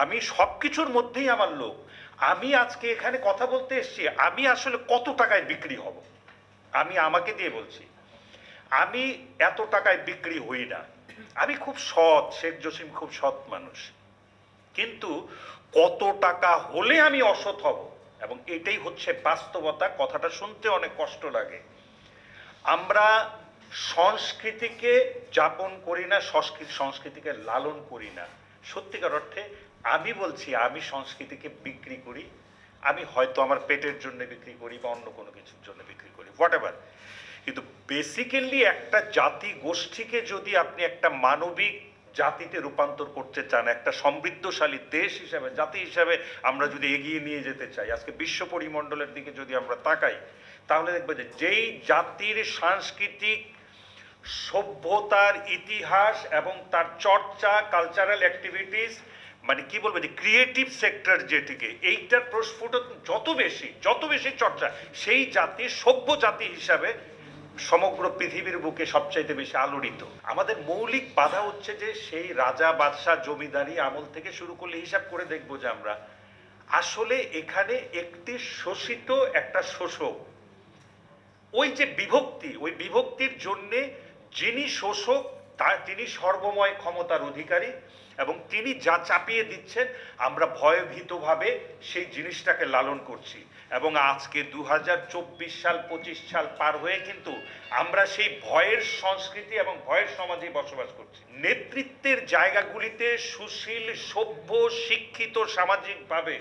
আমি সব কিছুর মধ্যেই আমার লোক। আমি আজকে এখানে কথা বলতে এসেছি, আমি আসলে কত টাকায় বিক্রি হব, আমি আমাকে দিয়ে বলছি, আমি এত টাকায় বিক্রি হই না। আমি খুব সৎ, শেখ জসিম খুব সৎ মানুষ, কিন্তু কত টাকা হলে আমি অসৎ হব, এবং এটাই হচ্ছে বাস্তবতা। কথাটা শুনতে অনেক কষ্ট লাগে। আমরা সংস্কৃতিকে যাপন করি না, সংস্কৃতিকে লালন করি না। সত্যিকার অর্থে আমি বলছি, আমি সংস্কৃতিকে বিক্রি করি। আমি হয়তো আমার পেটের জন্য বিক্রি করি বা অন্য কোনো কিছুর জন্য বিক্রি করি, হোয়াট এভার। কিন্তু বেসিক্যালি একটা জাতি গোষ্ঠীকে যদি আপনি একটা মানবিক জাতিতে রূপান্তর করতে চান, একটা সমৃদ্ধশালী দেশ হিসাবে, জাতি হিসাবে আমরা যদি এগিয়ে নিয়ে যেতে চাই, আজকে বিশ্ব পরিমণ্ডলের দিকে যদি আমরা তাকাই, তাহলে দেখবো যে যেই জাতির সাংস্কৃতিক সভ্যতার ইতিহাস এবং তার চর্চা, কালচারাল অ্যাক্টিভিটিস, মানে কি বলবো, যে ক্রিয়েটিভ সেক্টর যেটিকে, এইটার প্রস্ফুট যত বেশি চর্চা, সেই জাতি সভ্য জাতি হিসাবে সমগ্র পৃথিবীর বুকে সবচাইতে বেশি আলোড়িত। আমাদের মৌলিক বাধা হচ্ছে যে সেই রাজা বাদশাহ জমিদারি আমল থেকে শুরু করলে হিসাব করে দেখবো যে আমরা আসলে এখানে একটি শোষিত, একটা শোষক। ওই যে বিভক্তি, ওই বিভক্তির জন্যে যিনি শোষক তিনি সর্বময় ক্ষমতার অধিকারী, এবং তিনি যা চাপিয়ে দিচ্ছেন আমরা ভয়ভীতভাবে সেই জিনিসটাকে লালন করছি। এবং আজকে 2024 সাল 25 সাল পার হয়ে কিন্তু আমরা সেই ভয়ের সংস্কৃতি এবং ভয়ের সমাজে বসবাস করছি। নেতৃত্বের জায়গাগুলিতে সুশীল, সভ্য, শিক্ষিত, সামাজিকভাবে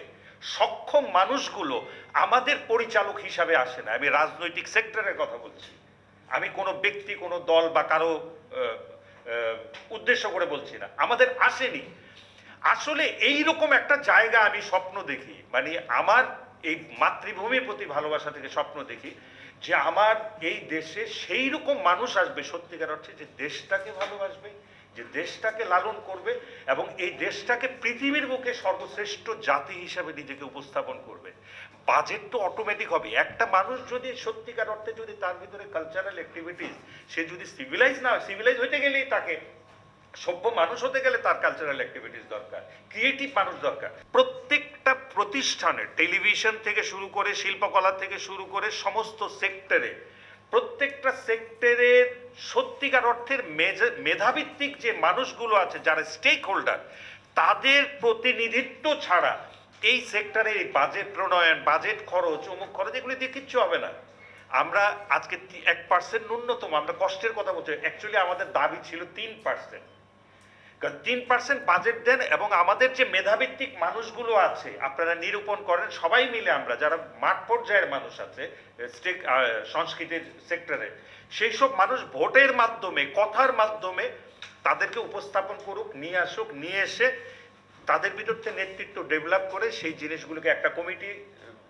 সক্ষম মানুষগুলো আমাদের পরিচালক হিসাবে আসে না। আমি রাজনৈতিক সেক্টরের কথা বলছি, আমি কোনো ব্যক্তি, কোনো দল বা কারো উদ্দেশ্য করে বলছি না, আমাদের আসেনি। আসলে এই রকম একটা জায়গা আমি স্বপ্ন দেখি, মানে আমার এই মাতৃভূমির প্রতি ভালোবাসা থেকে স্বপ্ন দেখি যে আমার এই দেশে সেই রকম মানুষ আসবে সত্যিকার অর্থে, যে দেশটাকে ভালোবাসবে, যে দেশটাকে লালন করবে, এবং এই দেশটাকে পৃথিবীর বুকে সর্বশ্রেষ্ঠ জাতি হিসাবে নিজেকে উপস্থাপন করবে। বাজেট তো অটোমেটিক হবে। একটা মানুষ যদি সত্যিকার অর্থে যদি তার ভিতরে কালচারাল অ্যাক্টিভিটিস, সে যদি সিভিলাইজ না হয়, সিভিলাইজ হইতে গেলেই তাকে, সভ্য মানুষ হতে গেলে তার কালচারাল অ্যাক্টিভিটিস দরকার, ক্রিয়েটিভ মানুষ দরকার। প্রত্যেকটা প্রতিষ্ঠানে, টেলিভিশন থেকে শুরু করে, শিল্পকলা থেকে শুরু করে সমস্ত সেক্টরে, প্রত্যেকটা সেক্টরের সত্যিকার অর্থের মেধাভিত্তিক যে মানুষগুলো আছে, যারা স্টেক হোল্ডার, তাদের প্রতিনিধিত্ব ছাড়া এই সেক্টরে বাজেট প্রণয়ন, বাজেট খরচ, অমুক খরচ, এগুলি দিয়ে কিচ্ছু হবে না। আমরা আজকে 1% ন্যূনতম, আমরা কষ্টের কথা বলছি, অ্যাকচুয়ালি আমাদের দাবি ছিল 3%। কারণ 3% বাজেট দেন, এবং আমাদের যে মেধাভিত্তিক মানুষগুলো আছে আপনারা নিরূপণ করেন, সবাই মিলে আমরা যারা মাঠ পর্যায়ের মানুষ আছে সংস্কৃতির সেক্টরে, সেই সব মানুষ ভোটের মাধ্যমে, কথার মাধ্যমে তাদেরকে উপস্থাপন করুক, নিয়ে আসুক, নিয়ে এসে তাদের ভিতর থেকে নেতৃত্ব ডেভেলপ করে সেই জিনিসগুলোকে একটা কমিটি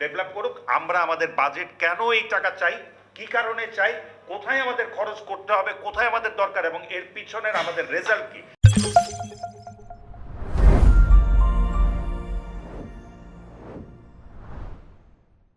ডেভেলপ করুক। আমরা আমাদের বাজেট কেন এই টাকা চাই, কি কারণে চাই, কোথায় আমাদের খরচ করতে হবে, কোথায় আমাদের দরকার, এবং এর পিছনের আমাদের রেজাল্ট কি,